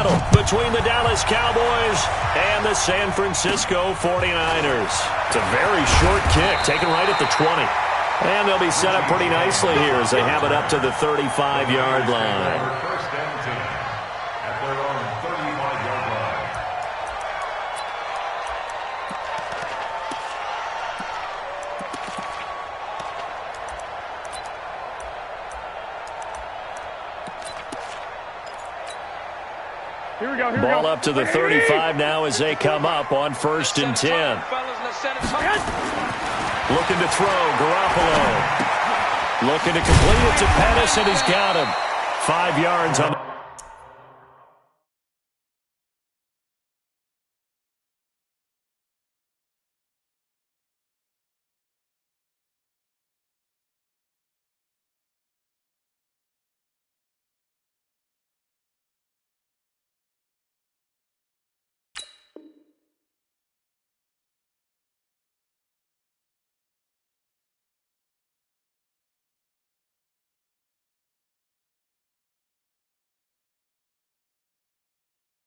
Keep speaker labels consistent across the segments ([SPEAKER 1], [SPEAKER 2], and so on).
[SPEAKER 1] battle between the Dallas Cowboys and the San Francisco 49ers. It's a very short kick, taken right at the 20. And they'll be set up pretty nicely here as they have it up to the 35-yard line.
[SPEAKER 2] First and 10 at their own 35-yard line.
[SPEAKER 3] Here we go.
[SPEAKER 1] Ball up to the 35 now as they come up on 1st and 10. Looking to throw, Garoppolo. Looking to complete it to Pettis, and he's got him. 5 yards on the...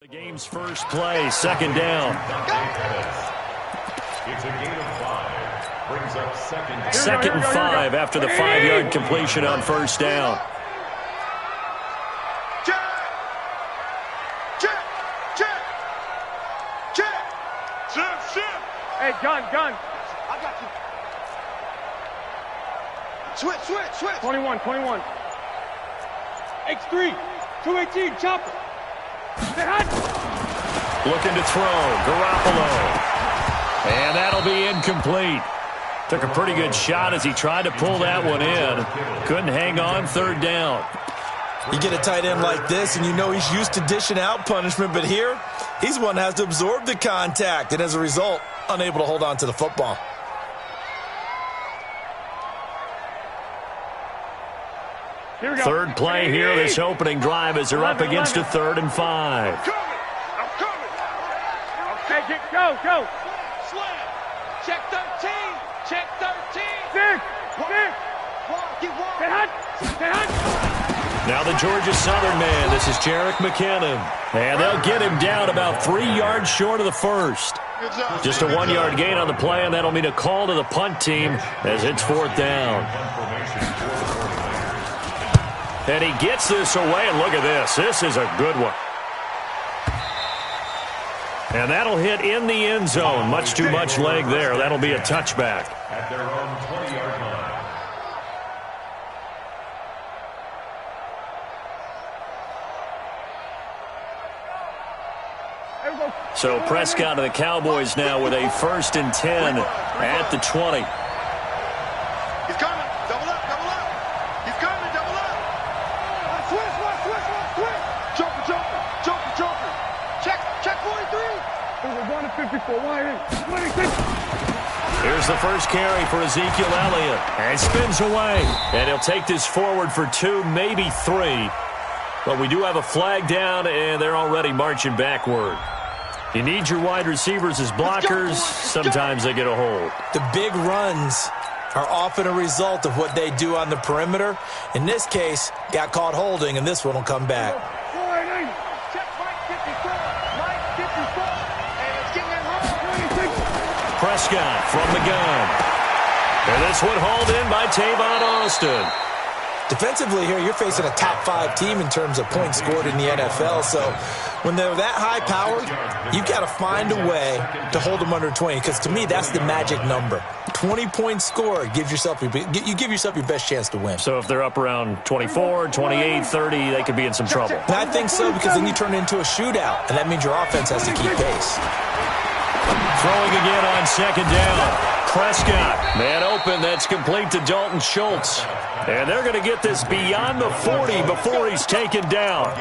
[SPEAKER 1] The game's first play, 2nd down.
[SPEAKER 2] It's a gain of 5. Brings up 2nd.
[SPEAKER 1] 2nd and 5 after the 5-yard completion on 1st down.
[SPEAKER 4] Check.
[SPEAKER 3] Hey, gun.
[SPEAKER 4] I got you. Switch.
[SPEAKER 3] 21. X3. 218. Chopper.
[SPEAKER 1] Looking to throw, Garoppolo. And that'll be incomplete. Took a pretty good shot as he tried to pull that one in. Couldn't hang on, 3rd down.
[SPEAKER 5] You get a tight end like this, and you know he's used to dishing out punishment, but here, he's one that has to absorb the contact, and as a result, unable to hold on to the football.
[SPEAKER 3] Here we go.
[SPEAKER 1] 3rd play here, this opening drive as they're up against a 3rd and 5.
[SPEAKER 4] I'm coming.
[SPEAKER 3] Okay, go.
[SPEAKER 4] Slam. Check 13.
[SPEAKER 3] Six.
[SPEAKER 4] Get one.
[SPEAKER 3] Stay hot.
[SPEAKER 1] Now the Georgia Southern man, this is Jerick McKinnon. And they'll get him down about 3 yards short of the 1st.
[SPEAKER 4] Good job.
[SPEAKER 1] Just a 1-yard gain on the play, and that'll mean a call to the punt team as it's 4th down. And he gets this away, and look at this. This is a good one. And that'll hit in the end zone. Much too much leg there. That'll be a touchback.
[SPEAKER 2] At their own 20-yard line.
[SPEAKER 1] So Prescott and the Cowboys now with a 1st and 10 at the 20.
[SPEAKER 4] He's coming. Double up. He's coming. Double up. Switch. Jumper. Check 43.
[SPEAKER 3] We're going to 54. Why? 26.
[SPEAKER 1] Here's the first carry for Ezekiel Elliott. And spins away. And he'll take this forward for 2, maybe 3. But we do have a flag down, and they're already marching backward. You need your wide receivers as blockers. Sometimes they get a hold.
[SPEAKER 5] The big runs are often a result of what they do on the perimeter. In this case, got caught holding, and this one will come back.
[SPEAKER 1] Prescott from the gun. And this one hauled in by Tavon Austin.
[SPEAKER 5] Defensively here, you're facing a top 5 team in terms of points scored in the NFL. So when they're that high-powered, you've got to find a way to hold them under 20. Because to me, that's the magic number. 20 points scored, you give yourself your best chance to win.
[SPEAKER 1] So if they're up around 24, 28, 30, they could be in some trouble.
[SPEAKER 5] And I think so, because then you turn it into a shootout, and that means your offense has to keep pace.
[SPEAKER 1] Throwing again on 2nd down. Prescott, man open, that's complete to Dalton Schultz. And they're going to get this beyond the 40 before he's taken down.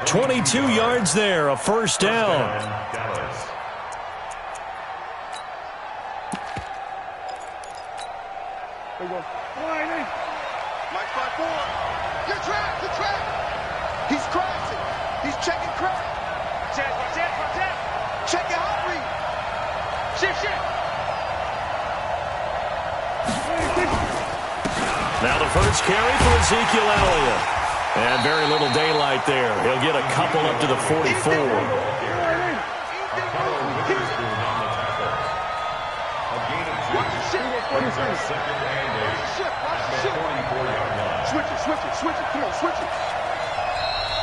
[SPEAKER 1] 22 yards there, a 1st down.
[SPEAKER 4] Mike 5-4. Good track. He's crossing. He's checking crack. Check your hot read. Shift.
[SPEAKER 1] Now the first carry for Ezekiel Elliott. And very little daylight there. He'll get a couple up to the 44.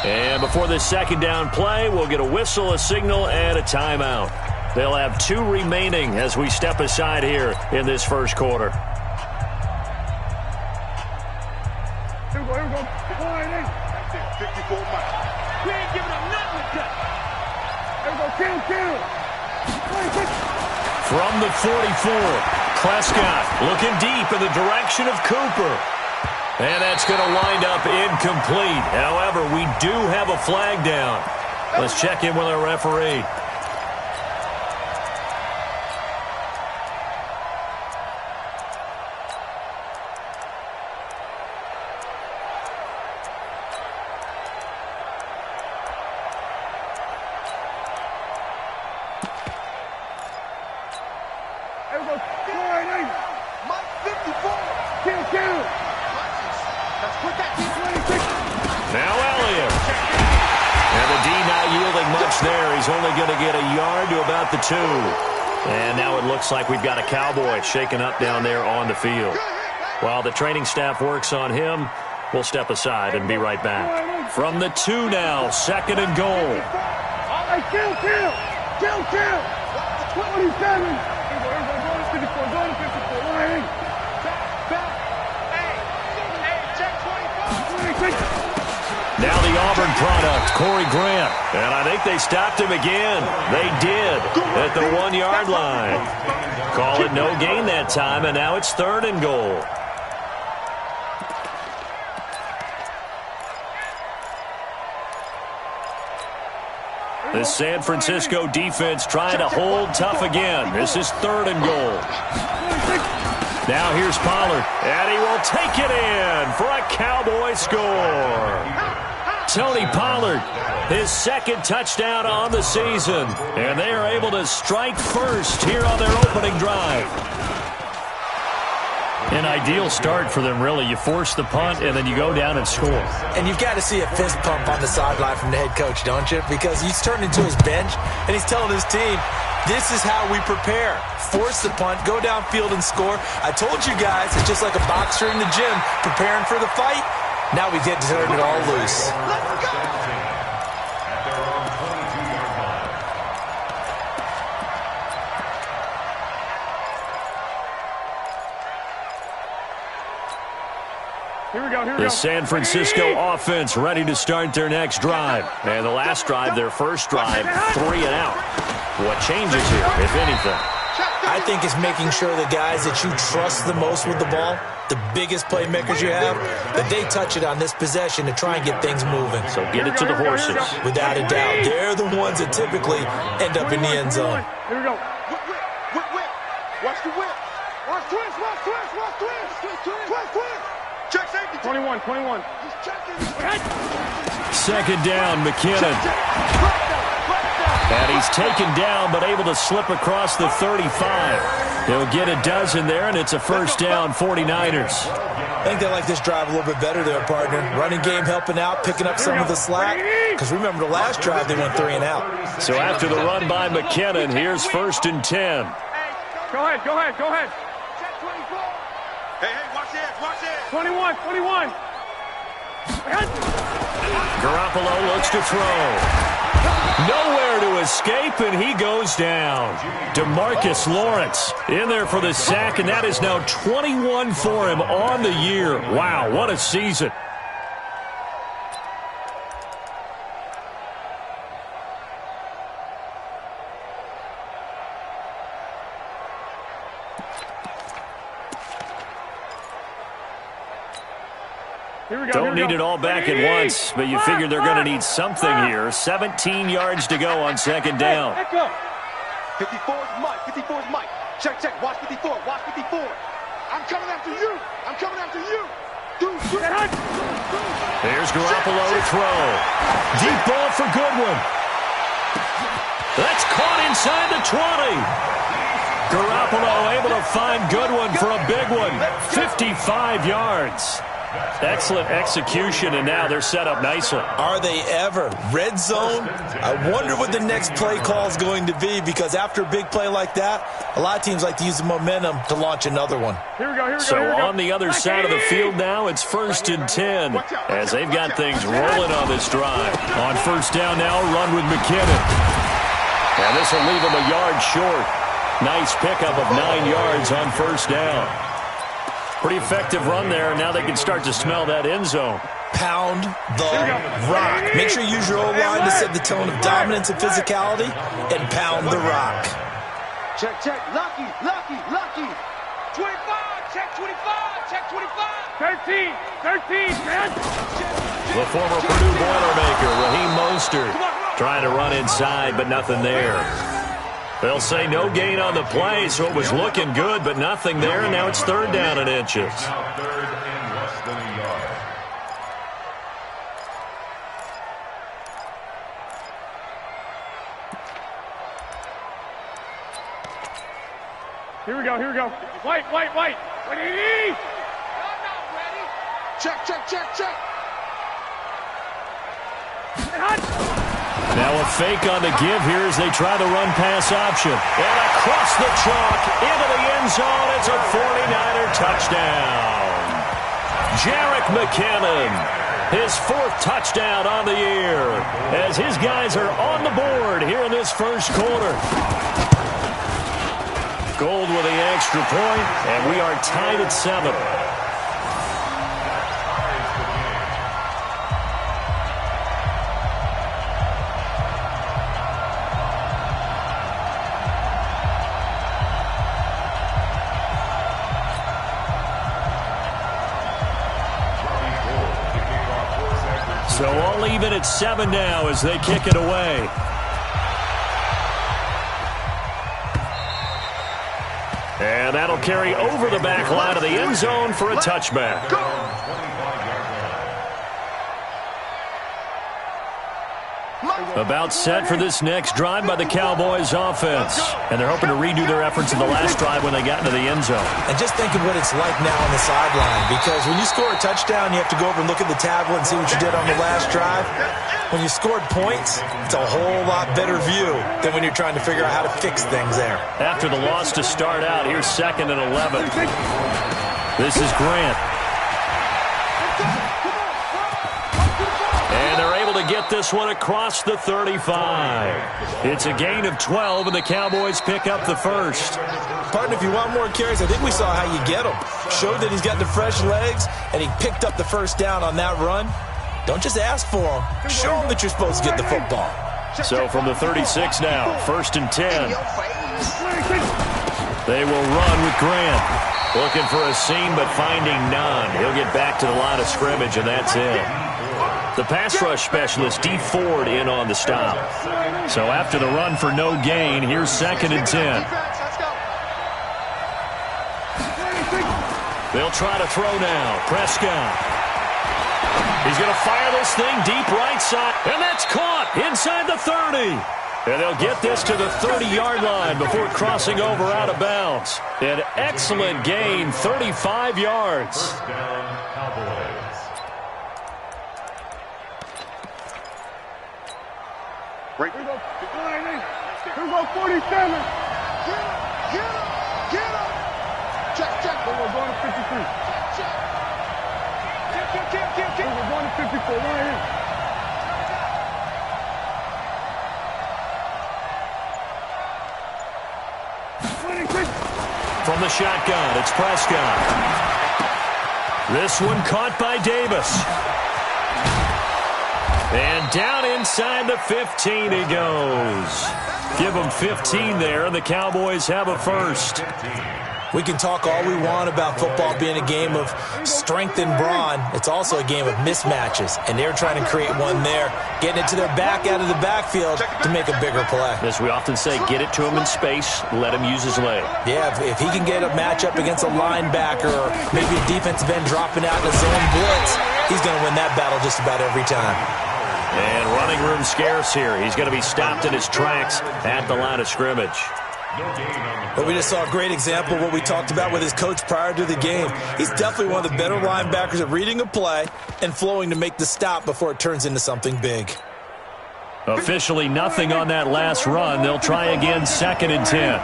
[SPEAKER 1] And before this second down play, we'll get a whistle, a signal, and a timeout. They'll have 2 remaining as we step aside here in this first quarter.
[SPEAKER 3] Here we go.
[SPEAKER 4] 54 Mike.
[SPEAKER 3] We ain't giving up nothing to cut. Here we go. Kill. 26.
[SPEAKER 1] From the 44, Prescott looking deep in the direction of Cooper. And that's going to wind up incomplete. However, we do have a flag down. Let's check in with our referee.
[SPEAKER 3] Here we go. 4-8.
[SPEAKER 4] Mike 54.
[SPEAKER 3] Kill.
[SPEAKER 4] Let's put that
[SPEAKER 3] 26.
[SPEAKER 1] Now Elliott. And the D not yielding much there. He's only going to get a yard to about the 2. And now it looks like we've got a Cowboy shaken up down there on the field. While the training staff works on him, we'll step aside and be right back. From the 2 now, 2nd and goal.
[SPEAKER 3] Hey, kill. 27. Here we go. Go to 54. Go to 54. Why ain't?
[SPEAKER 1] Now the Auburn product, Corey Grant. And I think they stopped him again. They did at the 1-yard line. Call it no gain that time, and now it's 3rd and goal. The San Francisco defense trying to hold tough again. This is 3rd and goal. Now here's Pollard, and he will take it in for a Cowboy score. Tony Pollard, his 2nd touchdown on the season, and they are able to strike first here on their opening drive. An ideal start for them, really. You force the punt, and then you go down and score.
[SPEAKER 5] And you've got to see a fist pump on the sideline from the head coach, don't you? Because he's turned into his bench, and he's telling his team, this is how we prepare. Force the punt, go downfield and score. I told you guys, it's just like a boxer in the gym preparing for the fight. Now we get to turn it all loose.
[SPEAKER 4] Let's go.
[SPEAKER 3] Here we go.
[SPEAKER 1] The San Francisco offense ready to start their next drive. And the last drive, their first drive, 3 and out. What changes here, if anything?
[SPEAKER 5] I think it's making sure the guys that you trust the most with the ball, the biggest playmakers you have, that they touch it on this possession to try and get things moving.
[SPEAKER 1] So get it to the horses.
[SPEAKER 5] Without a doubt, they're the ones that typically end up in the end zone.
[SPEAKER 3] Here we go.
[SPEAKER 4] Whip. Watch the whip.
[SPEAKER 3] Watch twist.
[SPEAKER 4] Check safety.
[SPEAKER 3] 21.
[SPEAKER 4] He's checking.
[SPEAKER 1] 2nd down, McKinnon. And he's taken down, but able to slip across the 35. He'll get a dozen there, and it's a first down, 49ers.
[SPEAKER 5] I think they like this drive a little bit better there, partner. Running game helping out, picking up some of the slack. Because remember, the last drive they went 3 and out.
[SPEAKER 1] So after the run by McKinnon, here's 1st and 10.
[SPEAKER 3] Go ahead.
[SPEAKER 4] Hey, watch it.
[SPEAKER 3] 21.
[SPEAKER 1] Garoppolo looks to throw. Nowhere to escape, and he goes down. DeMarcus Lawrence in there for the sack, and that is now 21 for him on the year. Wow, what a season. Don't need it all back at once, but you figure they're going to need something here. 17 yards to go on 2nd down.
[SPEAKER 4] 54's Mike. Check. Watch 54. I'm coming after you. 2, 3.
[SPEAKER 1] There's Garoppolo to throw. Deep ball for Goodwin. That's caught inside the 20. Garoppolo able to find Goodwin for a big one. 55 yards. Excellent execution, and now they're set up nicely.
[SPEAKER 5] Are they ever? Red zone? I wonder what the next play call is going to be, because after a big play like that, a lot of teams like to use the momentum to launch another one.
[SPEAKER 3] Here we go.
[SPEAKER 1] So on the other side of the field now, it's 1st and 10 as they've got things rolling on this drive. On 1st down now, run with McKinnon. And this will leave him a yard short. Nice pickup of 9 yards on 1st down. Pretty effective run there. Now they can start to smell that end zone.
[SPEAKER 5] Pound the rock. Make sure you use your O-line to set the tone of dominance and physicality, and pound the rock.
[SPEAKER 3] Check. Lucky. 25. Check 25. Check 25. 13, man.
[SPEAKER 1] The former Purdue Boilermaker, Raheem Mostert, trying to run inside, but nothing there. They'll say no gain on the play, so it was looking good, but nothing there, and now it's 3rd down and inches.
[SPEAKER 2] Now 3rd and less than a yard.
[SPEAKER 3] Here we go. White. What do you need? I'm not ready. Check.
[SPEAKER 1] Now a fake on the give here as they try the run-pass option. And across the chalk into the end zone. It's a 49er touchdown. Jerick McKinnon, his 4th touchdown on the year, as his guys are on the board here in this first quarter. Gold with the extra point, and we are tied at 7. So all even at 7 now as they kick it away. And that'll carry over the back line of the end zone for a touchback. About set for this next drive by the Cowboys offense. And they're hoping to redo their efforts in the last drive when they got into the end zone.
[SPEAKER 5] And just think of what it's like now on the sideline, because when you score a touchdown, you have to go over and look at the tablet and see what you did on the last drive. When you scored points, it's a whole lot better view than when you're trying to figure out how to fix things there.
[SPEAKER 1] After the loss to start out, here's 2nd and 11. This is Grant. And they're able to get this one across the 35. It's a gain of 12, and the Cowboys pick up the 1st.
[SPEAKER 5] Partner, if you want more carries, I think we saw how you get them. Showed that he's got the fresh legs, and he picked up the 1st down on that run. Don't just ask for them. Show them that you're supposed to get the football.
[SPEAKER 1] So from the 36 now, 1st and 10. They will run with Grant. Looking for a seam, but finding none. He'll get back to the line of scrimmage, and that's it. The pass rush specialist, D. Ford, in on the stop. So after the run for no gain, here's 2nd and 10. They'll try to throw now. Prescott. He's going to fire this thing deep right side, and that's caught inside the 30. And they'll get this to the 30-yard line before crossing over out of bounds. An excellent gain, 35 yards.
[SPEAKER 2] First down, Cowboys.
[SPEAKER 3] Here we go, 47. Get him. Check. We're going to 53. Check. We're going to 54. Right here.
[SPEAKER 1] From the shotgun, it's Prescott. This one caught by Davis. And down inside the 15 he goes. Give them 15 there, and the Cowboys have a 1st.
[SPEAKER 5] We can talk all we want about football being a game of strength and brawn. It's also a game of mismatches, and they're trying to create one there, getting it to their back out of the backfield to make a bigger play.
[SPEAKER 1] As we often say, get it to him in space, let him use his leg.
[SPEAKER 5] Yeah, if he can get a matchup against a linebacker or maybe a defensive end dropping out in a zone blitz, he's going to win that battle just about every time.
[SPEAKER 1] And running room scarce here. He's going to be stopped in his tracks at the line of scrimmage.
[SPEAKER 2] No gain on the
[SPEAKER 5] But we just saw a great example of what we talked about with his coach prior to the game. He's definitely one of the better linebackers at reading a play and flowing to make the stop before it turns into something big.
[SPEAKER 1] Officially nothing on that last run. They'll try again, 2nd and 10.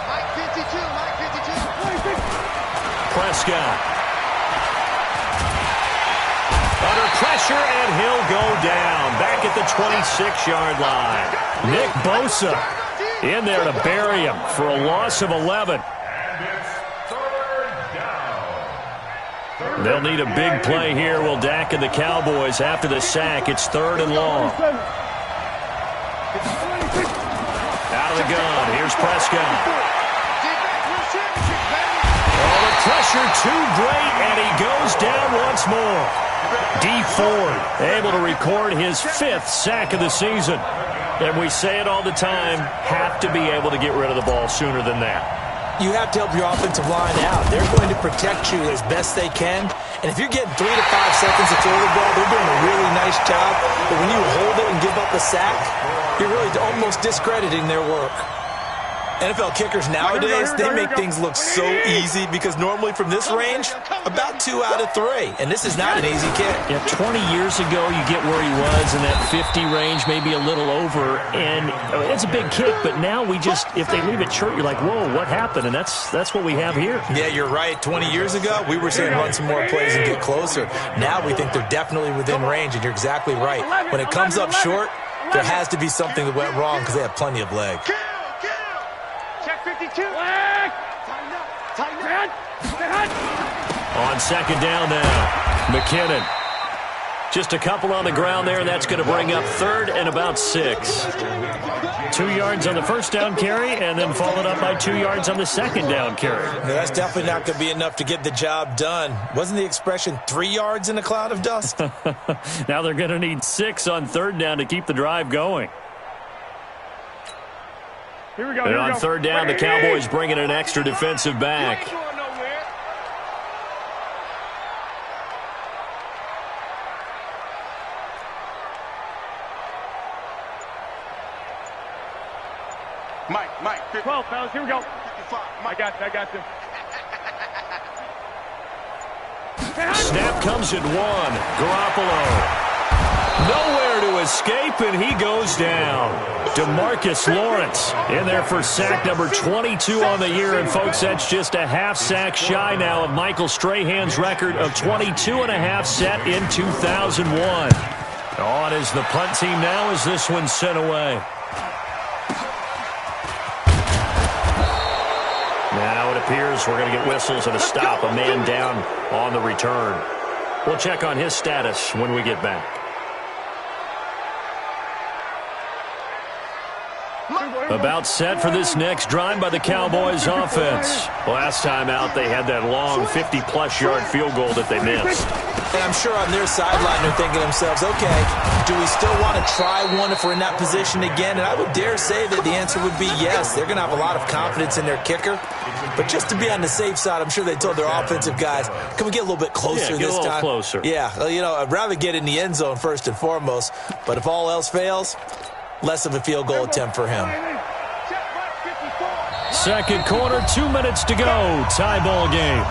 [SPEAKER 4] Mike 52, Mike 52.
[SPEAKER 1] Prescott. Under pressure, and he'll go down. Back at the 26-yard line. Nick Bosa in there to bury him for a loss of 11.
[SPEAKER 2] And it's 3rd down.
[SPEAKER 1] They'll need a big play here. Will Dak and the Cowboys after the sack. It's 3rd and long. Out of the gun. Here's Prescott. Oh, the pressure too great, and he goes down once more. Dee Ford able to record his 5th sack of the season. And we say it all the time, have to be able to get rid of the ball sooner than that.
[SPEAKER 5] You have to help your offensive line out. They're going to protect you as best they can. And if you're getting 3 to 5 seconds to throw the ball, they're doing a really nice job. But when you hold it and give up a sack, you're really almost discrediting their work. NFL kickers nowadays, they make things look so easy because normally from this range, about 2 out of 3. And this is not an easy kick.
[SPEAKER 1] Yeah, 20 years ago, you get where he was in that 50 range, maybe a little over. And it's a big kick, but now we just, if they leave it short, you're like, whoa, what happened? And that's what we have here.
[SPEAKER 5] Yeah, you're right. 20 years ago, we were saying run some more plays and get closer. Now we think they're definitely within range, and you're exactly right. When it comes up short, there has to be something that went wrong because they have plenty of leg.
[SPEAKER 3] Check 52. Tighten up.
[SPEAKER 1] On 2nd down now, McKinnon. Just a couple on the ground there, and that's going to bring up 3rd and about 6. 2 yards on the 1st down carry, and then followed up by 2 yards on the 2nd down carry.
[SPEAKER 5] No, that's definitely not going to be enough to get the job done. Wasn't the expression 3 yards in a cloud of dust?
[SPEAKER 1] Now they're going to need 6 on 3rd down to keep the drive going.
[SPEAKER 3] Here we go.
[SPEAKER 1] And on 3rd down, the Cowboys bringing an extra defensive back.
[SPEAKER 4] Mike,
[SPEAKER 3] 12, fellas, here we go.
[SPEAKER 4] 55.
[SPEAKER 3] I got you.
[SPEAKER 1] Snap comes at 1. Garoppolo. Nowhere to escape, and he goes down. DeMarcus Lawrence in there for sack number 22 on the year. And, folks, that's just a half sack shy now of Michael Strahan's record of 22.5 set in 2001. On is the punt team now as this one's sent away. Now it appears we're going to get whistles and a stop. A man down on the return. We'll check on his status when we get back. About set for this next drive by the Cowboys offense. Last time out, they had that long 50-plus yard field goal that they missed.
[SPEAKER 5] And I'm sure on their sideline they're thinking to themselves, okay, do we still want to try one if we're in that position again? And I would dare say that the answer would be yes. They're going to have a lot of confidence in their kicker. But just to be on the safe side, I'm sure they told their offensive guys, can we get a little bit closer this time?
[SPEAKER 1] Yeah, get a little closer.
[SPEAKER 5] Yeah, you know, I'd rather get in the end zone first and foremost. But if all else fails, less of a field goal attempt for him.
[SPEAKER 1] Second quarter, 2 minutes to go. Tie ball game.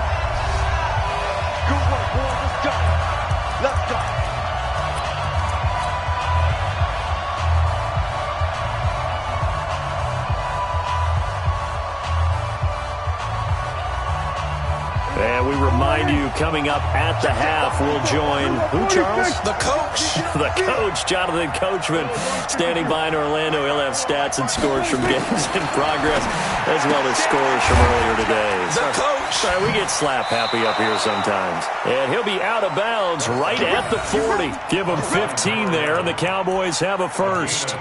[SPEAKER 4] Good work, boys. Let's go.
[SPEAKER 1] And we remind you, coming up at the half, we'll join who, Charles?
[SPEAKER 5] The coach.
[SPEAKER 1] The coach, Jonathan Coachman, standing by in Orlando. He'll have stats and scores from games in progress, as well as scores from earlier today.
[SPEAKER 5] The coach.
[SPEAKER 1] Sorry, we get slap happy up here sometimes. And he'll be out of bounds right at the 40. Give him 15 there, and the Cowboys have a first.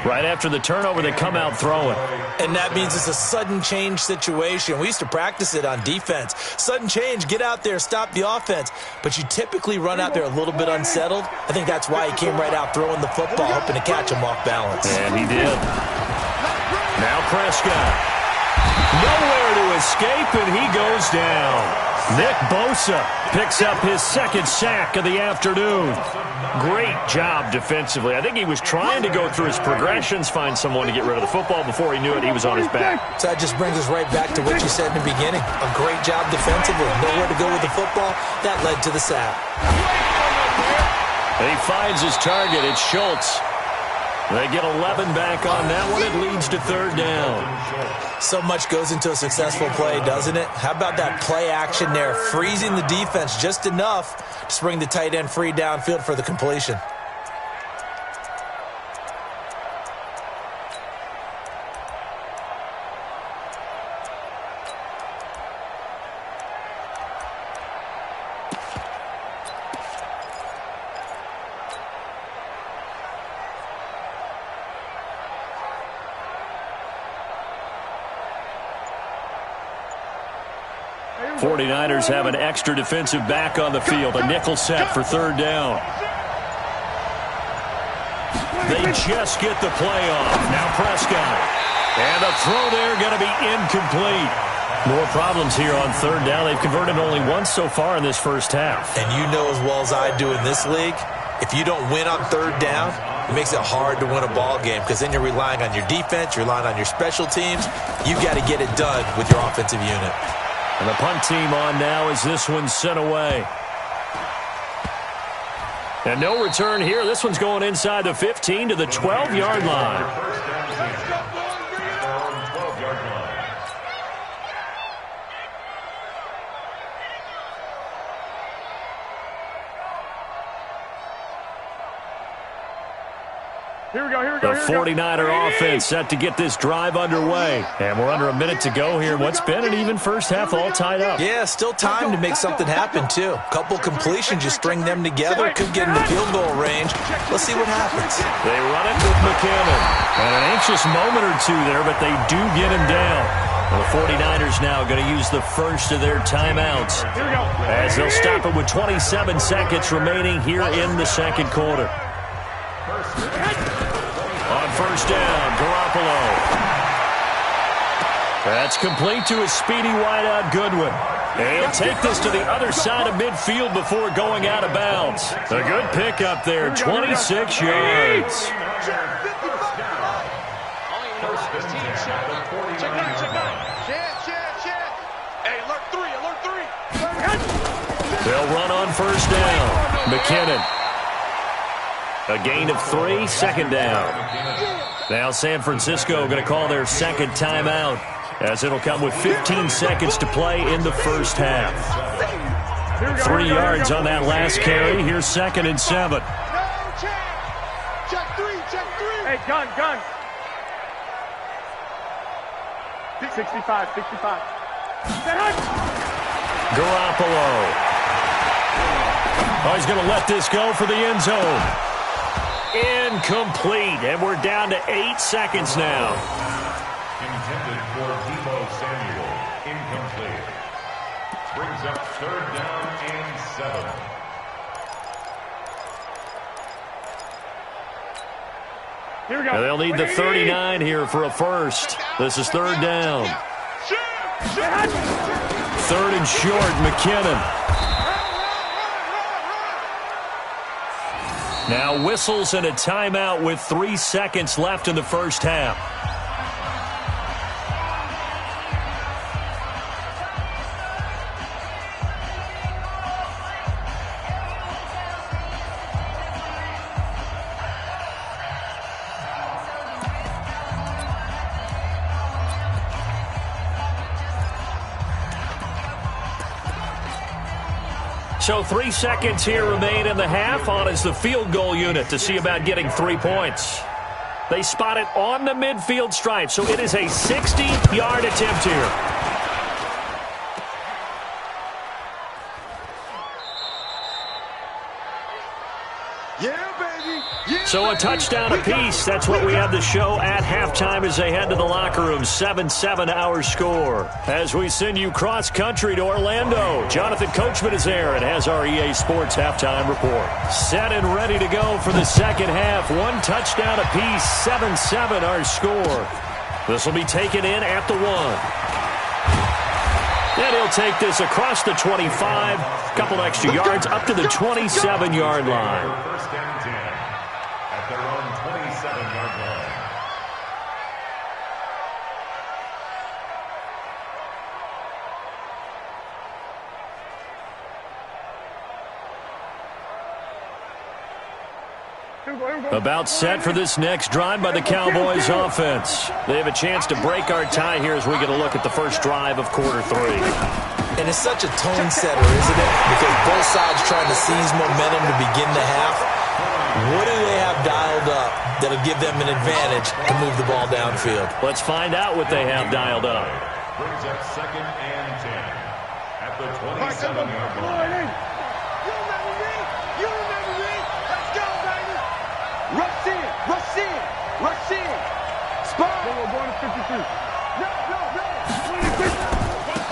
[SPEAKER 1] Right after the turnover, they come out throwing.
[SPEAKER 5] And that means it's a sudden change situation. We used to practice it on defense. Sudden change, get out there, stop the offense. But you typically run out there a little bit unsettled. I think that's why he came right out throwing the football, hoping to catch him off balance.
[SPEAKER 1] And he did. Now Prescott. Nowhere to escape, and he goes down. Nick Bosa picks up his second sack of the afternoon. Great job defensively. I think he was trying to go through his progressions, find someone to get rid of the football. Before he knew it, he was on his back.
[SPEAKER 5] So that just brings us right back to what you said in the beginning. A great job defensively. Nowhere to go with the football. That led to the sack.
[SPEAKER 1] And he finds his target. It's Schultz. They get 11 back on that one. It leads to third down.
[SPEAKER 5] So much goes into a successful play, doesn't it? How about that play action there, freezing the defense just enough to bring the tight end free downfield for the completion.
[SPEAKER 1] '49ers have an extra defensive back on the field. A nickel set for third down. They just get the play off. Now Prescott. And the throw there going to be incomplete. More problems here on third down. They've converted only once so far in this first half.
[SPEAKER 5] And you know as well as I do in this league, if you don't win on third down, it makes it hard to win a ball game because then you're relying on your defense, you're relying on your special teams. You've got to get it done with your offensive unit.
[SPEAKER 1] And the punt team on now as this one's sent away. And no return here. This one's going inside the 15 to the 12-yard line.
[SPEAKER 3] Here we go.
[SPEAKER 1] The 49er offense set to get this drive underway. And we're under a minute to go here. What's been an even first half all tied up.
[SPEAKER 5] Yeah, still time to make something happen, too. Couple completions, you string them together. Could get in the field goal range. Let's see what happens.
[SPEAKER 1] They run it with McCammon. And an anxious moment or two there, but they do get him down. Well, the 49ers now going to use the first of their timeouts as they'll stop it with 27 seconds remaining here in the second quarter. On first down, Garoppolo. That's complete to his speedy wideout, Goodwin. And he'll take this to the other side of midfield before going out of bounds. A good pickup there, 26 yards. They'll run on first down. McKinnon. A gain of 3, second down. Now San Francisco going to call their second timeout as it'll come with 15 seconds to play in the first half. 3 yards on that last carry. Here's 2nd and 7.
[SPEAKER 3] Check three. Hey, gun. 65.
[SPEAKER 1] Garoppolo. Oh, he's going to let this go for the end zone. Incomplete, and we're down to 8 seconds now.
[SPEAKER 2] Intended for Deebo Samuel. Incomplete. Brings up third down and 7.
[SPEAKER 3] Here we go.
[SPEAKER 1] Now they'll need the 39 here for a first. This is third down. 3rd and short, McKinnon. Now whistles and a timeout with 3 seconds left in the first half. So 3 seconds here remain in the half. On is the field goal unit to see about getting 3 points. They spot it on the midfield stripe, so it is a 60-yard attempt here. So a touchdown apiece. That's what we have the show at halftime as they head to the locker room. 7-7 our score. As we send you cross-country to Orlando, Jonathan Coachman is there and has our EA Sports halftime report. Set and ready to go for the second half. 1 touchdown apiece. 7-7 our score. This will be taken in at the 1. And he'll take this across the 25, couple extra yards up to the 27-yard line.
[SPEAKER 2] First down 10 at their own 27-yard line.
[SPEAKER 1] About set for this next drive by the Cowboys offense. They have a chance to break our tie here as we get a look at the first drive of quarter 3.
[SPEAKER 5] And it's such a tone setter, isn't it? Because both sides trying to seize momentum to begin the half. What do they have dialed up that'll give them an advantage to move the ball downfield?
[SPEAKER 1] Let's find out what they have dialed up.
[SPEAKER 2] Brings up 2nd and 10 at the 27-yard line.
[SPEAKER 4] You remember me? Let's go, baby! Rush in! Rush in! Rush in! Spot!
[SPEAKER 3] We're going to 53.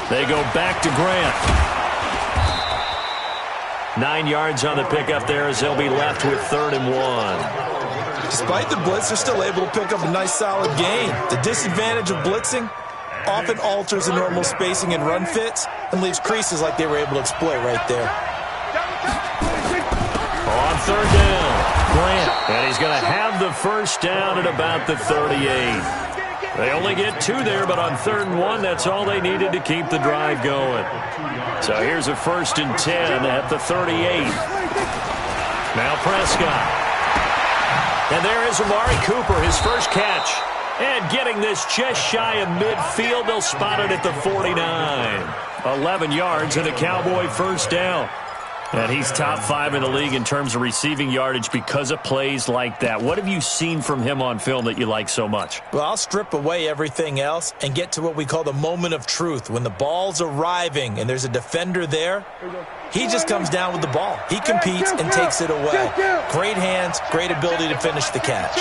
[SPEAKER 1] They go back to Grant. 9 yards on the pickup there as they'll be left with 3rd and 1.
[SPEAKER 5] Despite the blitz, they're still able to pick up a nice solid gain. The disadvantage of blitzing often alters the normal spacing and run fits and leaves creases like they were able to exploit right there.
[SPEAKER 1] On 3rd down, Grant, and he's going to have the first down at about the 38. They only get 2 there, but on 3rd and 1, that's all they needed to keep the drive going. So here's a 1st and 10 at the 38. Now Prescott. And there is Amari Cooper, his first catch. And getting this just shy of midfield, they'll spot it at the 49. 11 yards and a Cowboy first down. And he's top 5 in the league in terms of receiving yardage because of plays like that. What have you seen from him on film that you like so much?
[SPEAKER 5] Well, I'll strip away everything else and get to what we call the moment of truth. When the ball's arriving and there's a defender there, he just comes down with the ball. He competes and takes it away. Great hands, great ability to finish the catch.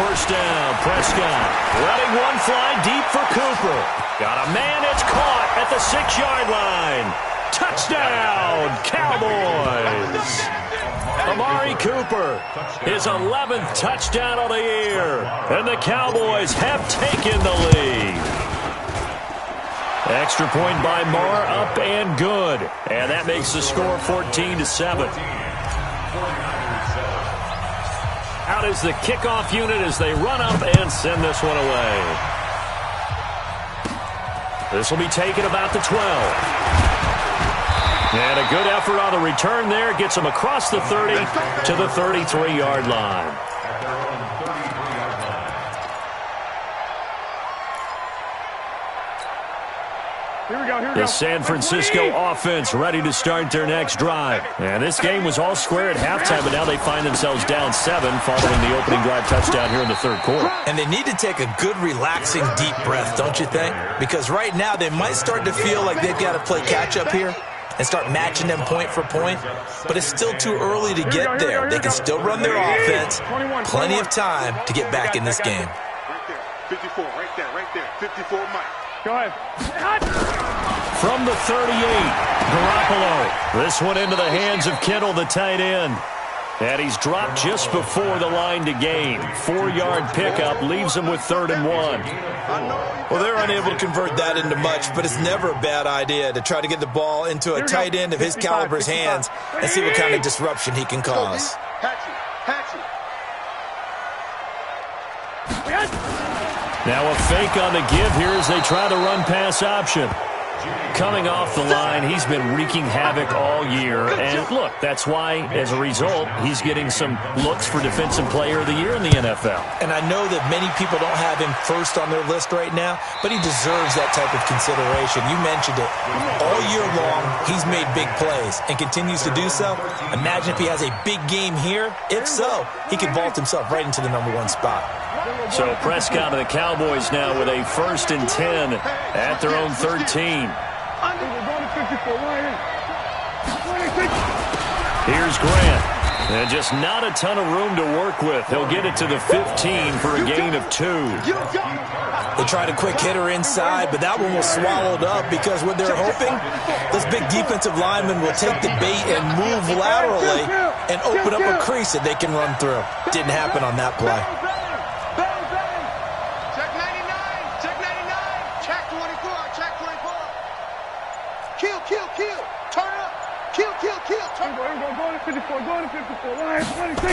[SPEAKER 1] First down, Prescott. Letting one fly deep for Cooper. Got a man, it's caught at the 6-yard line. Touchdown, Cowboys. Amari Cooper, his 11th touchdown of the year. And the Cowboys have taken the lead. Extra point by Marr, up and good. And that makes the score 14-7. Out is the kickoff unit as they run up and send this one away. This will be taken about the 12. And a good effort on the return there. Gets them across the 30 to the 33-yard line. The San Francisco offense ready to start their next drive. And this game was all square at halftime, but now they find themselves down 7 following the opening drive touchdown here in the 3rd quarter.
[SPEAKER 5] And they need to take a good, relaxing, deep breath, don't you think? Because right now they might start to feel like they've got to play catch-up here and start matching them point for point. But it's still too early to get there. They can still run their offense. Plenty of time to get back in this game.
[SPEAKER 4] Right there. 54, right there. 54, Mike.
[SPEAKER 3] Go ahead.
[SPEAKER 1] From the 38, Garoppolo. This one into the hands of Kittle, the tight end. And he's dropped just before the line to gain. 4-yard pickup leaves him with 3rd and 1.
[SPEAKER 5] Well, they're unable to convert that into much, but it's never a bad idea to try to get the ball into a tight end of his caliber's hands and see what kind of disruption he can cause.
[SPEAKER 1] Now a fake on the give here as they try the run-pass option. Coming off the line, he's been wreaking havoc all year. And look, that's why, as a result, he's getting some looks for Defensive Player of the Year in the NFL.
[SPEAKER 5] And I know that many people don't have him first on their list right now, but he deserves that type of consideration. You mentioned it. All year long, he's made big plays and continues to do so. Imagine if he has a big game here. If so, he could vault himself right into the #1 spot.
[SPEAKER 1] So Prescott and the Cowboys now with a 1st and 10 at their own 13. Here's Grant. And just not a ton of room to work with. He'll get it to the 15 for a gain of 2.
[SPEAKER 5] They tried a quick hitter inside, but that one was swallowed up because what they're hoping, those big defensive linemen will take the bait and move laterally and open up a crease that they can run through. Didn't happen on that play.
[SPEAKER 4] Check 99. Check 99. Check 24. Check 24. Kill, kill, kill. Turn it up. Kill, kill, kill. Turn it up.
[SPEAKER 3] Go to 54. Go to 54. Line 26.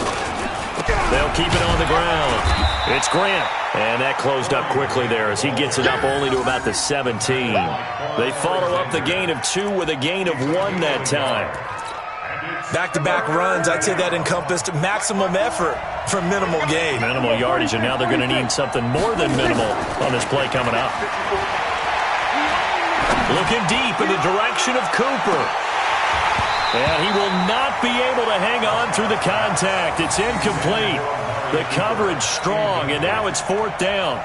[SPEAKER 1] They'll keep it on the ground. It's Grant. And that closed up quickly there as he gets it up only to about the 17. They follow up the gain of 2 with a gain of 1 that time.
[SPEAKER 5] Back-to-back runs, I'd say that encompassed maximum effort for minimal gain.
[SPEAKER 1] Minimal yardage, and now they're going to need something more than minimal on this play coming up. Looking deep in the direction of Cooper. And he will not be able to hang on through the contact. It's incomplete. The coverage strong, and now it's 4th down.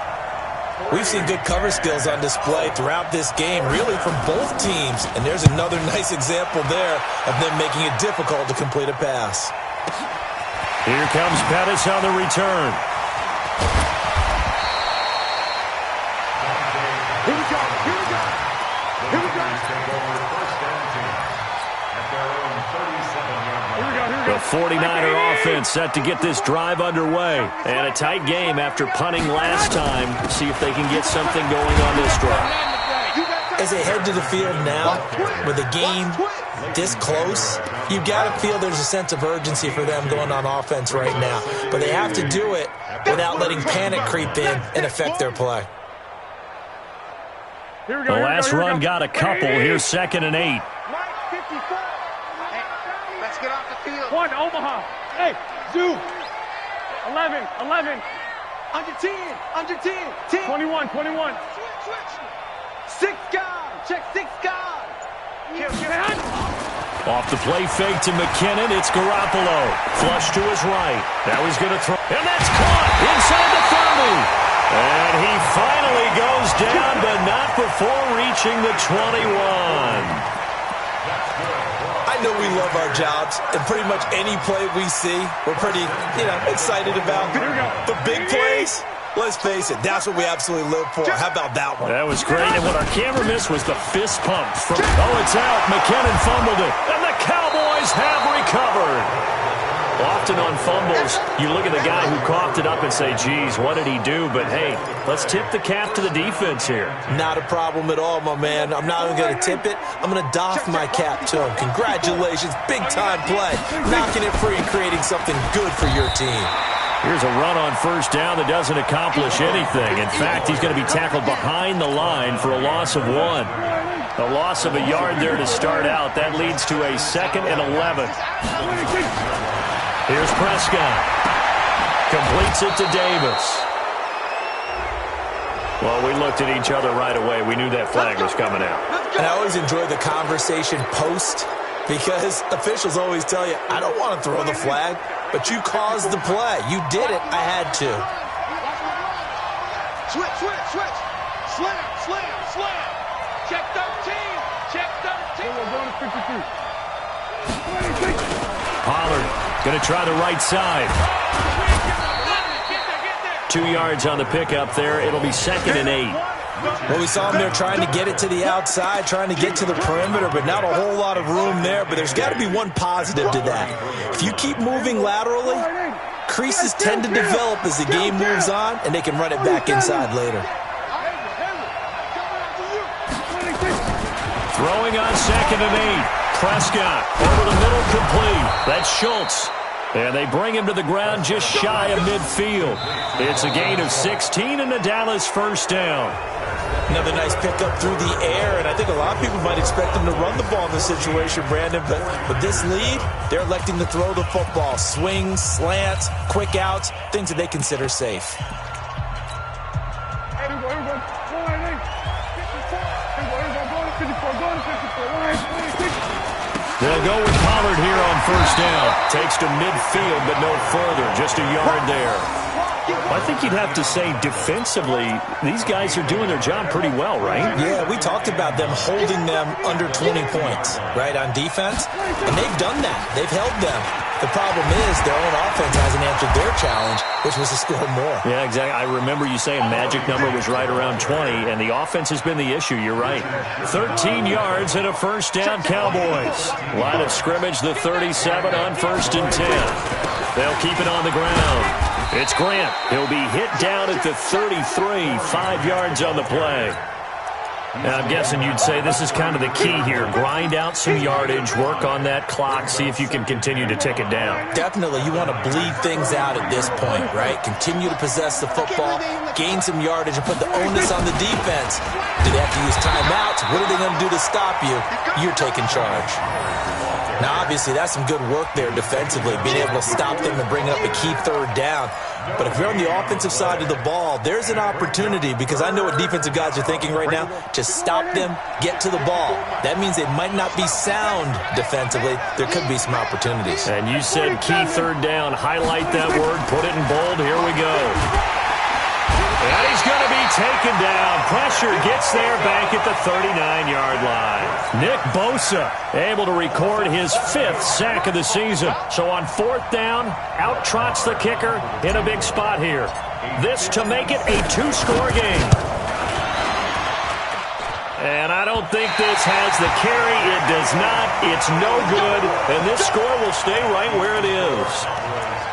[SPEAKER 5] We've seen good cover skills on display throughout this game, really from both teams. And there's another nice example there of them making it difficult to complete a pass.
[SPEAKER 1] Here comes Pettis on the return.
[SPEAKER 3] Here we go. Here we go. Here we go.
[SPEAKER 1] The 49er offense set to get this drive underway. And a tight game after punting last time. See if they can get something going on this drive.
[SPEAKER 5] As they head to the field now, with the game this close, you've got to feel there's a sense of urgency for them going on offense right now. But they have to do it without letting panic creep in and affect their play.
[SPEAKER 3] Here we go.
[SPEAKER 1] The last run got a couple. Here's 2nd and 8.
[SPEAKER 4] Let's get off the field.
[SPEAKER 3] 1, Omaha. Hey, Zoo. 11.
[SPEAKER 4] Under 10. Under 10. 10.
[SPEAKER 3] 21.
[SPEAKER 4] Switch. 6 guard. Check 6 guard. Kill.
[SPEAKER 1] Off the play fake to McKinnon. It's Garoppolo. Flush to his right. Now he's going to throw. And that's caught inside the 30. And he finally goes down, but not before reaching the 21.
[SPEAKER 5] I know we love our jobs, and pretty much any play we see, we're pretty, excited about. The big plays, let's face it, that's what we absolutely live for. How about that one?
[SPEAKER 1] That was great, and what our camera missed was the fist pump. It's out. McKinnon fumbled it, and the Cowboys have recovered. Often on fumbles, you look at the guy who coughed it up and say, geez, what did he do? But, hey, let's tip the cap to the defense here.
[SPEAKER 5] Not a problem at all, my man. I'm not even going to tip it. I'm going to doff my cap to him. Congratulations. Big-time play. Knocking it free and creating something good for your team.
[SPEAKER 1] Here's a run on 1st down that doesn't accomplish anything. In fact, he's going to be tackled behind the line for a loss of 1. A loss of a yard there to start out. That leads to a 2nd and 11. Here's Prescott. Completes it to Davis. Well, we looked at each other right away. We knew that flag was coming out.
[SPEAKER 5] And I always enjoy the conversation post because officials always tell you, I don't want to throw the flag, but you caused the play. You did it. I had to.
[SPEAKER 4] Switch. Slam. Check 13.
[SPEAKER 3] We're going to 52.
[SPEAKER 1] Pollard going to try the right side. 2 yards on the pickup there. It'll be 2nd and 8.
[SPEAKER 5] Well, we saw him there trying to get it to the outside, trying to get to the perimeter, but not a whole lot of room there. But there's got to be one positive to that. If you keep moving laterally, creases tend to develop as the game moves on, and they can run it back inside later.
[SPEAKER 1] Throwing on 2nd and 8. Prescott over the middle, complete. That's Schultz. And they bring him to the ground just shy of midfield. It's a gain of 16 and the Dallas 1st down.
[SPEAKER 5] Another nice pickup through the air, and I think a lot of people might expect them to run the ball in this situation, Brandon, but with this lead, they're electing to throw the football. Swings, slants, quick outs, things that they consider safe.
[SPEAKER 1] They'll go with Pollard here on 1st down. Takes to midfield, but no further. Just a yard there. I think you'd have to say defensively, these guys are doing their job pretty well, right?
[SPEAKER 5] Yeah, we talked about them holding them under 20 points, right, on defense. And they've done that. They've held them. The problem is their own offense hasn't answered their challenge, which was to score more.
[SPEAKER 1] Yeah, exactly. I remember you saying magic number was right around 20, and the offense has been the issue. You're right. 13 yards and a first down, Cowboys. Line of scrimmage, the 37 on 1st and 10. They'll keep it on the ground. It's Grant. He'll be hit down at the 33, 5 yards on the play. Now, I'm guessing you'd say this is kind of the key here. Grind out some yardage, work on that clock, see if you can continue to tick it down.
[SPEAKER 5] Definitely, you want to bleed things out at this point, right? Continue to possess the football, gain some yardage, and put the onus on the defense. Do they have to use timeouts? What are they going to do to stop you? You're taking charge. Now, obviously, that's some good work there defensively, being able to stop them and bring up a key 3rd down. But if you're on the offensive side of the ball, there's an opportunity, because I know what defensive guys are thinking right now, to stop them, get to the ball. That means they might not be sound defensively. There could be some opportunities.
[SPEAKER 1] And you said key 3rd down. Highlight that word. Put it in bold. Here we go. And he's going to be taken down. Pressure gets there back at the 39-yard line. Nick Bosa able to record his 5th sack of the season. So on 4th down, out trots the kicker in a big spot here. This to make it a 2-score game. And I don't think this has the carry. It does not. It's no good. And this score will stay right where it is.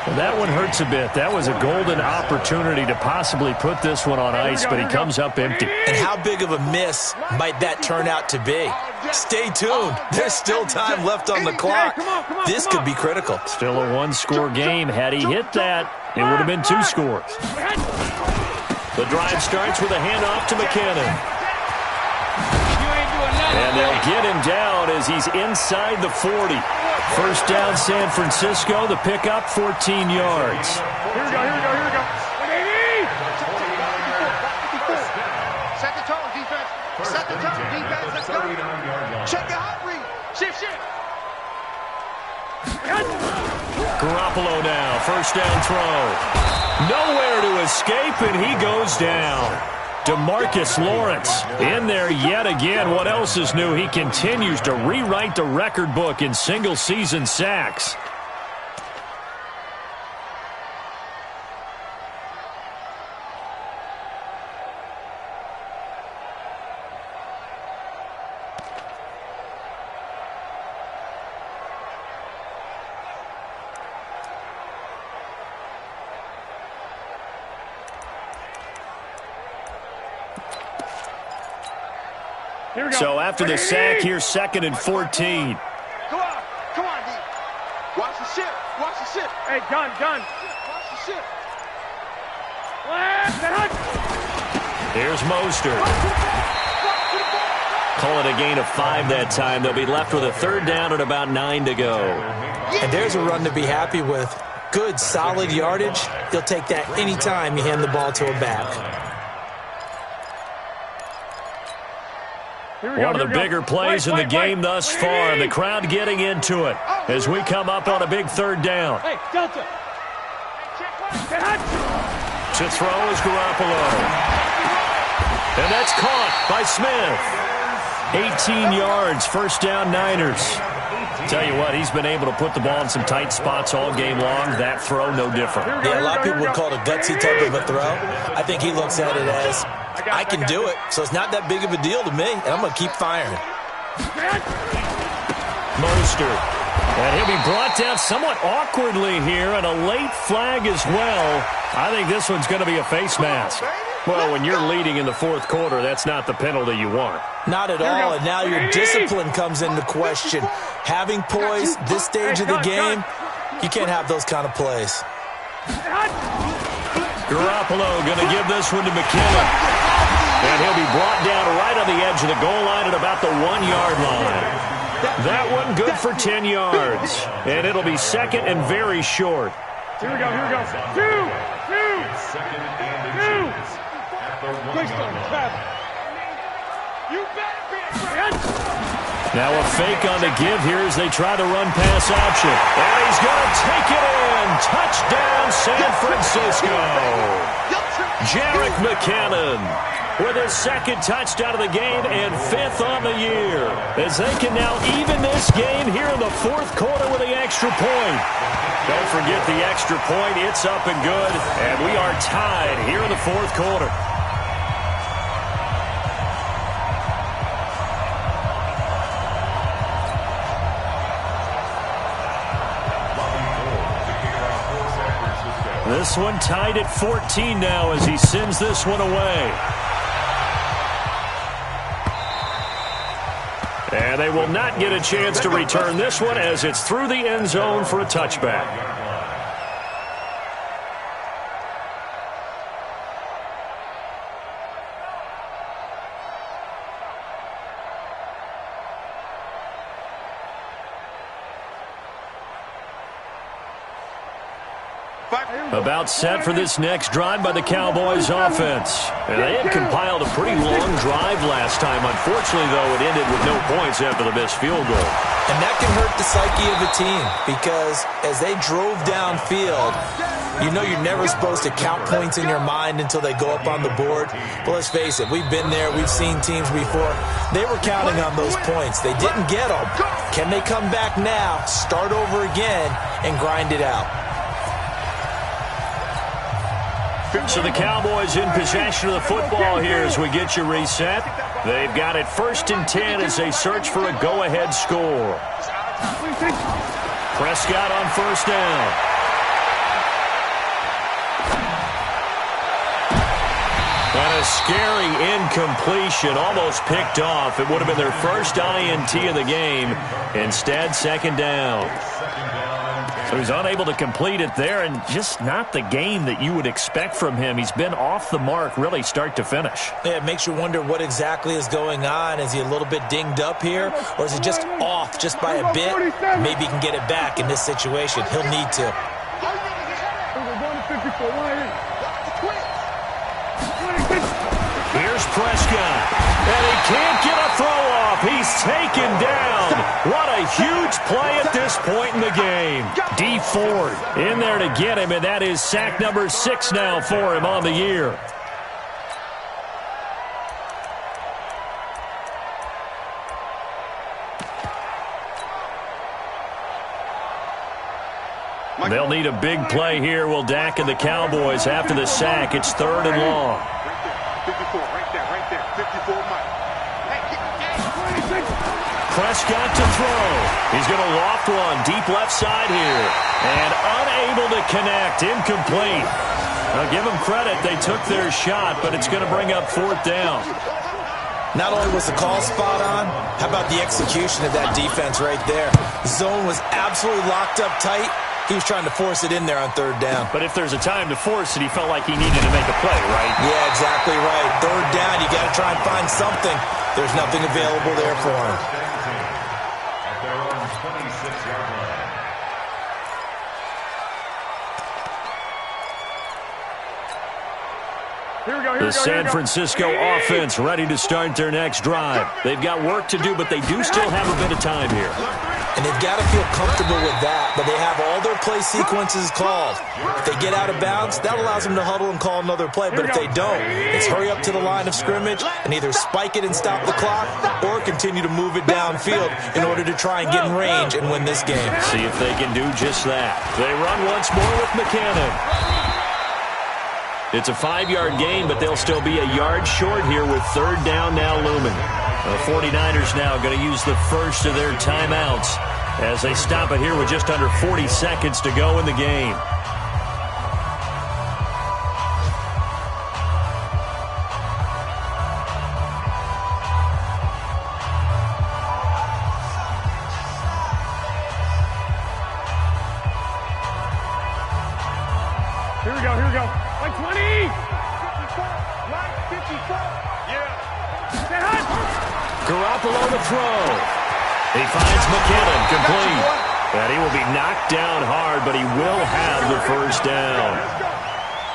[SPEAKER 1] Well, that one hurts a bit. That was a golden opportunity to possibly put this one on ice, but he comes up empty.
[SPEAKER 5] And how big of a miss might that turn out to be? Stay tuned. There's still time left on the clock. This could be critical.
[SPEAKER 1] Still a 1-score game. Had he hit that, it would have been 2 scores. The drive starts with a handoff to McKinnon. And they'll get him down as he's inside the 40. First down, San Francisco. The pickup, 14 yards.
[SPEAKER 3] Here we go.
[SPEAKER 4] Set the tone, defense. Set the tone, defense. Let's go. Check the hot read. Shift.
[SPEAKER 1] Garoppolo now, first down throw. Nowhere to escape, and he goes down. DeMarcus Lawrence in there yet again. What else is new? He continues to rewrite the record book in single-season sacks. So after the sack, here's 2nd and 14.
[SPEAKER 4] Come on, D. Watch the ship.
[SPEAKER 3] Hey, gun.
[SPEAKER 4] Watch the ship.
[SPEAKER 1] Here's Mostert. Call it a gain of 5 that time. They'll be left with a 3rd down and about 9 to go.
[SPEAKER 5] And there's a run to be happy with. Good, solid yardage. You'll take that anytime you hand the ball to a back.
[SPEAKER 1] One of the bigger plays in the game thus far. The crowd getting into it as we come up on a big 3rd down.
[SPEAKER 3] Hey, Delta.
[SPEAKER 1] To throw is Garoppolo. And that's caught by Smith. 18 yards, first down, Niners. Tell you what, he's been able to put the ball in some tight spots all game long. That throw, no different.
[SPEAKER 5] Yeah, a lot of people would call it a gutsy type of a throw. I think he looks at it as, I can do it, so it's not that big of a deal to me, and I'm going to keep firing.
[SPEAKER 1] Mostert. And he'll be brought down somewhat awkwardly here, and a late flag as well. I think this one's going to be a face mask. Well, when you're leading in the 4th quarter, that's not the penalty you want.
[SPEAKER 5] Not at all, and now your discipline comes into question. Having poise this stage of the game, you can't have those kind of plays.
[SPEAKER 1] Garoppolo going to give this one to McKinnon. And he'll be brought down right on the edge of the goal line at about the 1-yard line. That one good for 10 yards. And it'll be 2nd and very short.
[SPEAKER 3] Here we go. Two.
[SPEAKER 1] Now a fake on the give here as they try to run pass option. And he's going to take it in. Touchdown, San Francisco. Jerick McKinnon. with his second touchdown of the game and 5th on the year, as they can now even this game here in the 4th quarter with the extra point. Don't forget the extra point. It's up and good, and we are tied here in the 4th quarter. This one tied at 14 now as he sends this one away. And they will not get a chance to return this one as it's through the end zone for a touchback. About set for this next drive by the Cowboys offense. And they had compiled a pretty long drive last time. Unfortunately, though, it ended with no points after the missed field goal.
[SPEAKER 5] And that can hurt the psyche of a team because as they drove downfield, you know you're never supposed to count points in your mind until they go up on the board. But let's face it, we've been there. We've seen teams before. They were counting on those points. They didn't get them. Can they come back now, start over again, and grind it out?
[SPEAKER 1] So the Cowboys in possession of the football here as we get you reset. They've got it 1st and 10 as they search for a go-ahead score. Prescott on 1st down. And a scary incompletion, almost picked off. It would have been their first INT of the game. Instead, 2nd down. So he's unable to complete it there, and just not the game that you would expect from him. He's been off the mark really start to finish.
[SPEAKER 5] Yeah, it makes you wonder what exactly is going on. Is he a little bit dinged up here, or is he just off just by a bit? Maybe he can get it back in this situation. He'll need to.
[SPEAKER 1] Here's Prescott, and he can't get a throw off. He's taken down. What a huge play at this point in the game. D Ford in there to get him, and that is sack number 6 now for him on the year. They'll need a big play here. Will Dak and the Cowboys after the sack. It's 3rd and long.
[SPEAKER 4] 54, right there, 54, Mike.
[SPEAKER 1] Prescott to throw. He's going to loft one deep left side here. And unable to connect. Incomplete. Now give them credit. They took their shot, but it's going to bring up 4th down.
[SPEAKER 5] Not only was the call spot on, how about the execution of that defense right there? The zone was absolutely locked up tight. He was trying to force it in there on 3rd down.
[SPEAKER 1] But if there's a time to force it, he felt like he needed to make a play, right?
[SPEAKER 5] Yeah, exactly right. 3rd down, you got to try and find something. There's nothing available there for him.
[SPEAKER 2] At their own 26-yard line.
[SPEAKER 1] The San Francisco offense ready to start their next drive. They've got work to do, but they do still have a bit of time here.
[SPEAKER 5] And they've got to feel comfortable with that, but they have all their play sequences called. If they get out of bounds, that allows them to huddle and call another play. But if they don't, it's hurry up to the line of scrimmage and either spike it and stop the clock or continue to move it downfield in order to try and get in range and win this game.
[SPEAKER 1] See if they can do just that. They run once more with McKinnon. It's a 5-yard gain, but they'll still be a yard short here with 3rd down now looming. The 49ers now going to use the first of their timeouts as they stop it here with just under 40 seconds to go in the game.
[SPEAKER 3] Here we go. Like 20! 54, right, 54. Yeah.
[SPEAKER 1] Garoppolo to throw. He finds McKinnon, complete. And he will be knocked down hard, but he will have the 1st down.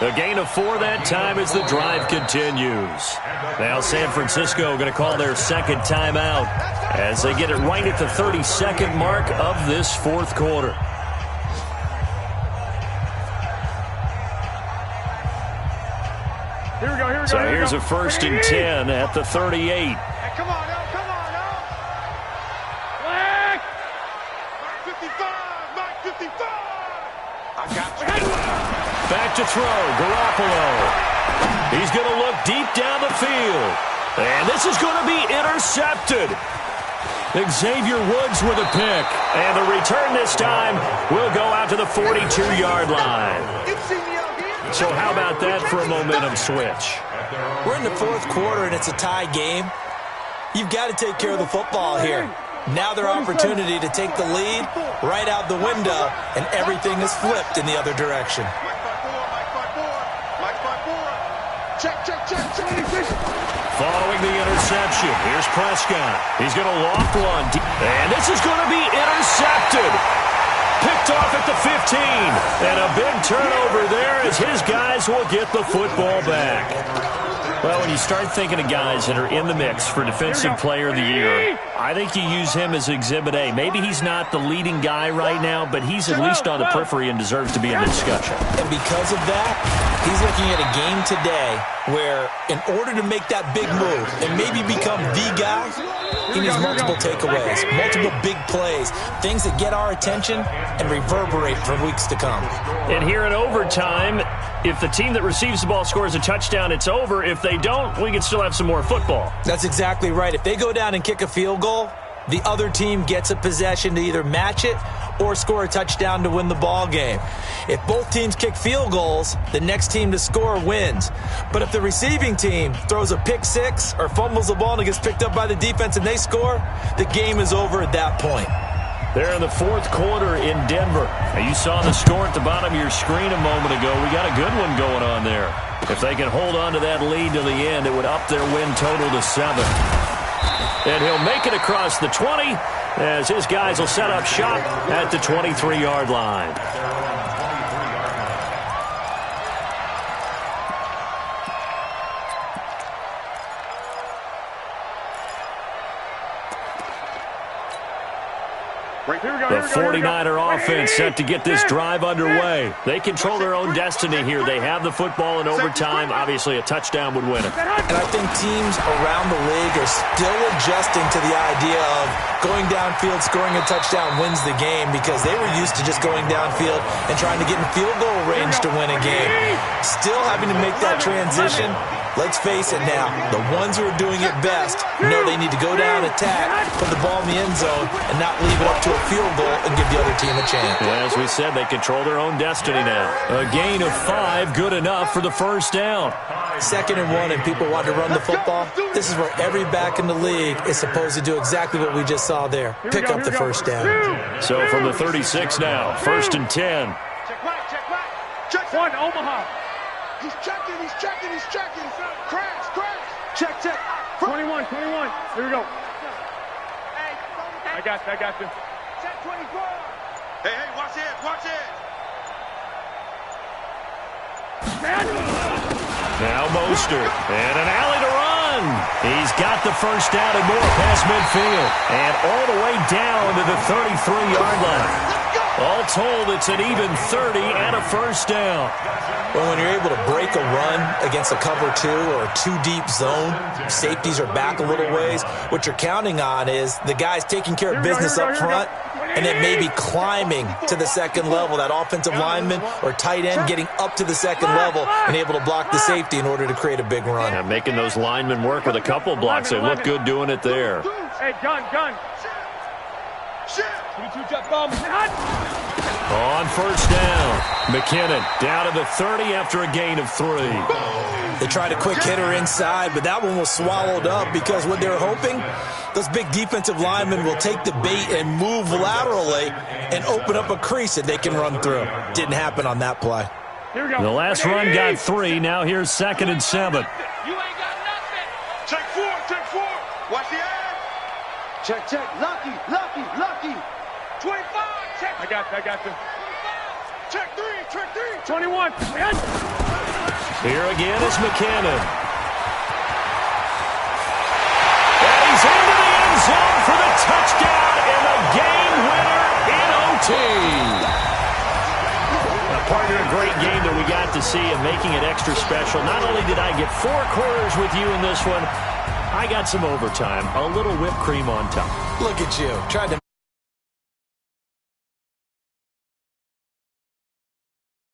[SPEAKER 1] A gain of 4 that time as the drive continues. Now San Francisco going to call their 2nd timeout as they get it right at the 32nd mark of this 4th quarter. So here's a 1st and 10 at the 38.
[SPEAKER 4] Hey, come on, now. Come on, now.
[SPEAKER 3] Flag.
[SPEAKER 4] Mark 55. Mark 55. I got you.
[SPEAKER 1] Back to throw, Garoppolo. He's going to look deep down the field. And this is going to be intercepted. Xavier Woods with a pick. And the return this time will go out to the 42-yard line.
[SPEAKER 4] You see me out here?
[SPEAKER 1] So how about that for a momentum switch?
[SPEAKER 5] We're in the 4th quarter, and it's a tie game. You've got to take care of the football here. Now their opportunity to take the lead right out the window, and everything is flipped in the other direction.
[SPEAKER 4] Mike 5-4. Check.
[SPEAKER 1] Following the interception, here's Prescott. He's going to loft one. And this is going to be intercepted. Picked off at the 15. And a big turnover there as his guys will get the football back. Well, when you start thinking of guys that are in the mix for Defensive Player of the Year, I think you use him as Exhibit A. Maybe he's not the leading guy right now, but he's at least on the periphery and deserves to be in the discussion.
[SPEAKER 5] And because of that, he's looking at a game today where in order to make that big move and maybe become the guy, he needs multiple takeaways, multiple big plays, things that get our attention and reverberate for weeks to come.
[SPEAKER 1] And here in overtime, if the team that receives the ball scores a touchdown, it's over. If they don't, we can still have some more football.
[SPEAKER 5] That's exactly right. If they go down and kick a field goal, the other team gets a possession to either match it or score a touchdown to win the ball game. If both teams kick field goals, the next team to score wins. But if the receiving team throws a pick six or fumbles the ball and it gets picked up by the defense and they score, the game is over at that point.
[SPEAKER 1] They're in the 4th quarter in Denver. Now, you saw the score at the bottom of your screen a moment ago. We got a good one going on there. If they can hold on to that lead to the end, it would up their win total to 7. And he'll make it across the 20 as his guys will set up shop at the 23-yard line. The 49er offense set to get this drive underway. They control their own destiny here. They have the football in overtime. Obviously, a touchdown would win it.
[SPEAKER 5] And I think teams around the league are still adjusting to the idea of going downfield, scoring a touchdown wins the game because they were used to just going downfield and trying to get in field goal range to win a game. Still having to make that transition. Let's face it now, the ones who are doing it best know they need to go down, attack, put the ball in the end zone, and not leave it up to a field goal and give the other team a chance.
[SPEAKER 1] As we said, they control their own destiny now. A gain of 5, good enough for the first down.
[SPEAKER 5] 2nd and 1, and people want to run the football. This is where every back in the league is supposed to do exactly what we just saw there. Pick up the first down.
[SPEAKER 1] So from the 36 now, 1st and 10.
[SPEAKER 4] Check right. Check
[SPEAKER 3] One, Omaha.
[SPEAKER 4] He's checking. Crash. Check.
[SPEAKER 3] 21. Here we go. I got you.
[SPEAKER 4] Check 24. Hey, watch it.
[SPEAKER 1] Now Mostert, and an alley to run. He's got the first down and more past midfield, and all the way down to the 33-yard line. All told, it's an even 30 and a first down.
[SPEAKER 5] Well, when you're able to break a run against a cover 2 or a 2-deep zone, safeties are back a little ways. What you're counting on is the guys taking care of business up front and then maybe climbing to the second level, that offensive lineman or tight end getting up to the second level and able to block the safety in order to create a big run.
[SPEAKER 1] Yeah, making those linemen work with a couple blocks. They look good doing it there.
[SPEAKER 3] Hey, gun.
[SPEAKER 1] On first down, McKinnon down to the 30 after a gain of 3.
[SPEAKER 5] They tried a quick hitter inside, but that one was swallowed up because what they're hoping, those big defensive linemen will take the bait and move laterally and open up a crease that they can run through. Didn't happen on that play.
[SPEAKER 3] Here we go.
[SPEAKER 1] The last run got 3. Now here's 2nd and 7.
[SPEAKER 4] You ain't got nothing. Check 4. Watch the edge. Check. Lucky. 25. Check.
[SPEAKER 3] I got you.
[SPEAKER 4] Check 3.
[SPEAKER 3] 21.
[SPEAKER 1] Here again is McKinnon. And he's into the end zone for the touchdown and the game winner in OT. Partner, a great game that we got to see and making it extra special. Not only did I get 4 quarters with you in this one, I got some overtime, a little whipped cream on top.
[SPEAKER 5] Look at you. Tried to...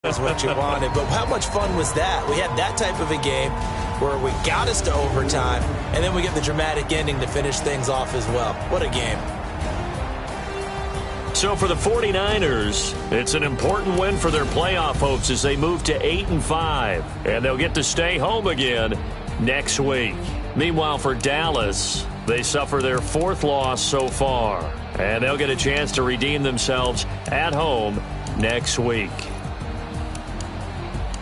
[SPEAKER 5] That's what you wanted. But how much fun was that? We had that type of a game where we got us to overtime, and then we get the dramatic ending to finish things off as well. What a game.
[SPEAKER 1] So for the 49ers, it's an important win for their playoff hopes as they move to 8-5, and they'll get to stay home again next week. Meanwhile, for Dallas, they suffer their 4th loss so far, and they'll get a chance to redeem themselves at home next week.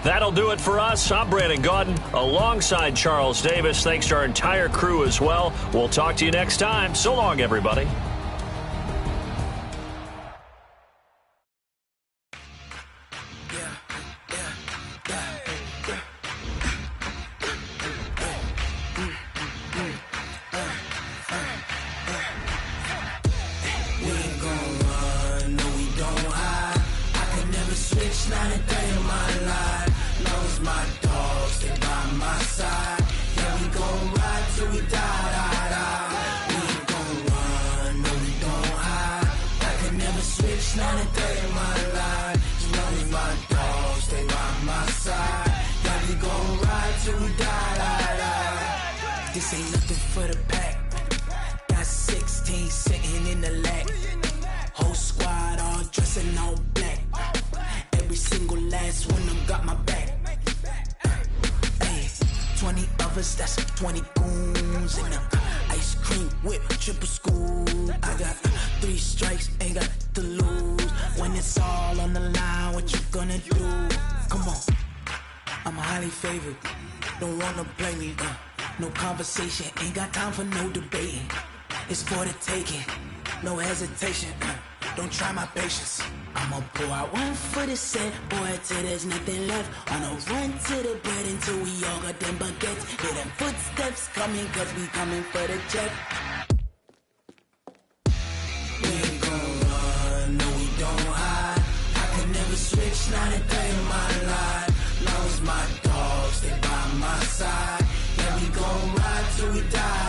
[SPEAKER 1] That'll do it for us. I'm Brandon Gaudin alongside Charles Davis. Thanks to our entire crew as well. We'll talk to you next time. So long, everybody.
[SPEAKER 6] This ain't nothing for the pack. Got 16 sitting in the lag. Whole squad all dressing all black. Every single last one of them got my back. Hey, 20 of us, that's 20 goons in the ice cream whip, triple scoop. I got 3 strikes, ain't got to lose. When it's all on the line, what you gonna do? Come on, I'm highly favored. Don't wanna play me, no conversation, ain't got time for no debating. It's for the taking, no hesitation. Don't try my patience. I'ma pull out one for the set, boy, till there's nothing left. On a run to the bread until we all got them baguettes. Hear them footsteps coming, cause we coming for the check. We ain't gon' run, no we don't hide. I can never switch, not a day in my life. Long as my dogs stay by my side. Yeah, we gon' ride till we die.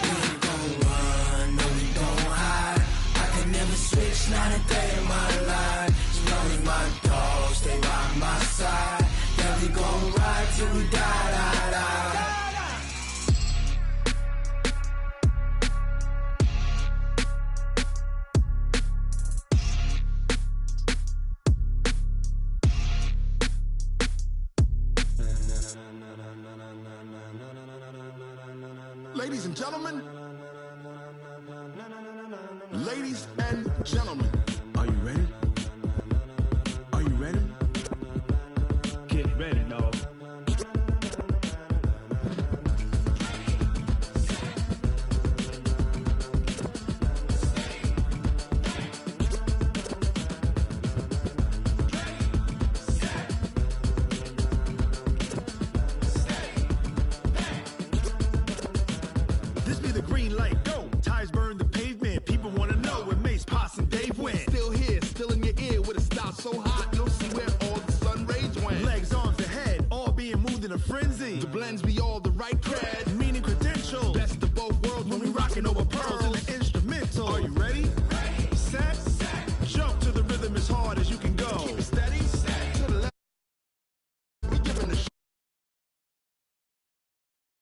[SPEAKER 6] We ain't gon' run, no we don't hide. I can never switch, not a day in my life. As long as my dogs stay by my side. Yeah, we gon' ride till we die.
[SPEAKER 7] Ladies and gentlemen, ladies and gentlemen, are you ready? Are you ready?
[SPEAKER 3] Get ready, dog.
[SPEAKER 7] This be the green light, go. Tires burn the pavement. People want to know where Mace, Poss, and Dave went. Still here, still in your ear with a style so hot. No see where all the sun rays went. Legs, arms, and head, all being moved in a frenzy. The blends be all the right credit.